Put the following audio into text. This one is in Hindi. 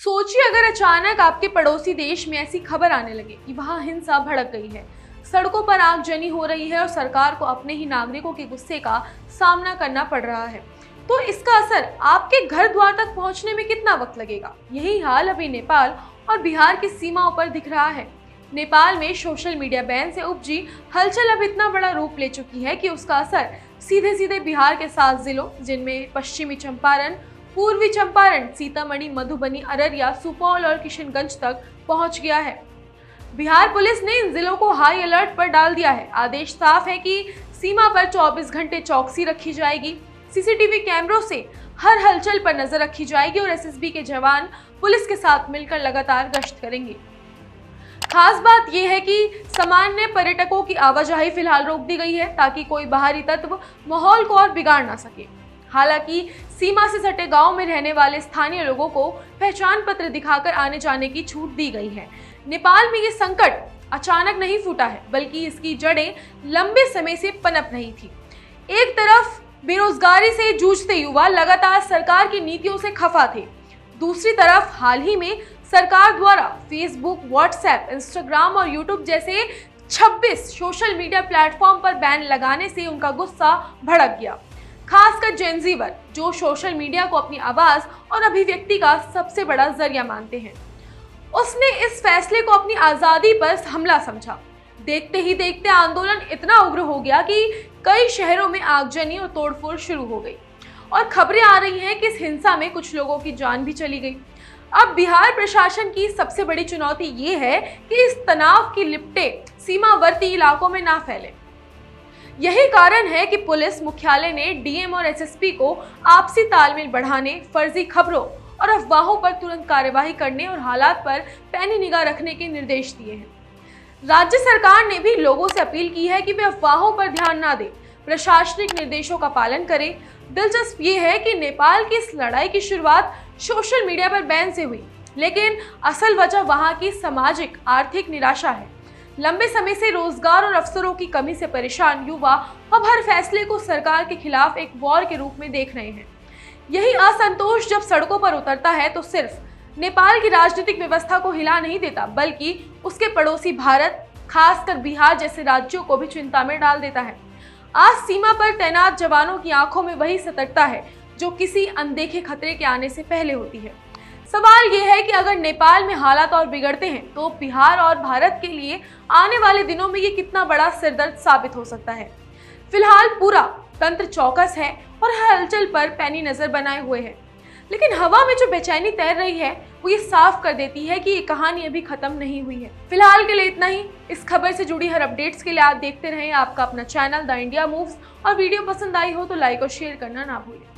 सोचिए अगर अचानक आपके पड़ोसी देश में ऐसी खबर आने लगे कि वहां हिंसा भड़क गई है, सड़कों पर आगजनी हो रही है और सरकार को अपने ही नागरिकों के गुस्से का सामना करना पड़ रहा है, तो इसका असर आपके घर द्वार तक पहुंचने में कितना वक्त लगेगा। यही हाल अभी नेपाल और बिहार की सीमाओं पर दिख रहा है। नेपाल में सोशल मीडिया बैन से उपजी हलचल अब इतना बड़ा रूप ले चुकी है कि उसका असर सीधे सीधे बिहार के 7 जिलों जिनमें पश्चिमी चंपारण, पूर्वी चंपारण, सीतामढ़ी, मधुबनी, अररिया, सुपौल और किशनगंज तक पहुंच गया है। बिहार पुलिस ने इन जिलों को हाई अलर्ट पर डाल दिया है। आदेश साफ है कि सीमा पर 24 घंटे चौकसी रखी जाएगी। सीसीटीवी कैमरों से हर हलचल पर नजर रखी जाएगी और एसएसबी के जवान पुलिस के साथ मिलकर लगातार गश्त करेंगे। खास बात यह है कि सामान्य पर्यटकों की आवाजाही फिलहाल रोक दी गई है ताकि कोई बाहरी तत्व माहौल को और बिगाड़ ना सके। हालांकि सीमा से सटे गांव में रहने वाले स्थानीय लोगों को पहचान पत्र दिखाकर आने जाने की छूट दी गई है। नेपाल में ये संकट अचानक नहीं फूटा है, बल्कि इसकी जड़ें लंबे समय से पनप रही थी। एक तरफ बेरोजगारी से जूझते युवा लगातार सरकार की नीतियों से खफा थे, दूसरी तरफ हाल ही में सरकार द्वारा फेसबुक, व्हाट्सएप, इंस्टाग्राम और यूट्यूब जैसे 26 सोशल मीडिया प्लेटफॉर्म पर बैन लगाने से उनका गुस्सा भड़क गया। खासकर जेनजी वर्ग, जो सोशल मीडिया को अपनी आवाज और अभिव्यक्ति का सबसे बड़ा जरिया मानते हैं, उसने इस फैसले को अपनी आजादी पर हमला समझा। देखते ही देखते आंदोलन इतना उग्र हो गया कि कई शहरों में आगजनी और तोड़फोड़ शुरू हो गई और खबरें आ रही हैं कि इस हिंसा में कुछ लोगों की जान भी चली गई। अब बिहार प्रशासन की सबसे बड़ी चुनौती ये है कि इस तनाव की लिपटें सीमावर्ती इलाकों में ना फैले। यही कारण है कि पुलिस मुख्यालय ने डीएम और एसएसपी को आपसी तालमेल बढ़ाने, फर्जी खबरों और अफवाहों पर तुरंत कार्यवाही करने और हालात पर पैनी निगाह रखने के निर्देश दिए हैं। राज्य सरकार ने भी लोगों से अपील की है कि वे अफवाहों पर ध्यान ना दें, प्रशासनिक निर्देशों का पालन करें। दिलचस्प ये है कि नेपाल की इस लड़ाई की शुरुआत सोशल मीडिया पर बैन से हुई, लेकिन असल वजह वहां की सामाजिक आर्थिक निराशा है। लंबे समय से रोजगार और अवसरों की कमी से परेशान युवा अब हर फैसले को सरकार के खिलाफ एक वॉर के रूप में देख रहे हैं। यही असंतोष जब सड़कों पर उतरता है तो सिर्फ नेपाल की राजनीतिक व्यवस्था को हिला नहीं देता, बल्कि उसके पड़ोसी भारत, खासकर बिहार जैसे राज्यों को भी चिंता में डाल देता है। आज सीमा पर तैनात जवानों की आंखों में वही सतर्कता है जो किसी अनदेखे खतरे के आने से पहले होती है। सवाल यह है कि अगर नेपाल में हालात और बिगड़ते हैं तो बिहार और भारत के लिए आने वाले दिनों में ये कितना बड़ा सिरदर्द साबित हो सकता है। फिलहाल पूरा तंत्र चौकस है और हर हलचल पर पैनी नजर बनाए हुए है, लेकिन हवा में जो बेचैनी तैर रही है वो ये साफ कर देती है कि ये कहानी अभी खत्म नहीं हुई है। फिलहाल के लिए इतना ही। इस खबर से जुड़ी हर अपडेट्स के लिए आप देखते रहें आपका अपना चैनल द इंडिया मूव्स, और वीडियो पसंद आई हो तो लाइक और शेयर करना ना भूलें।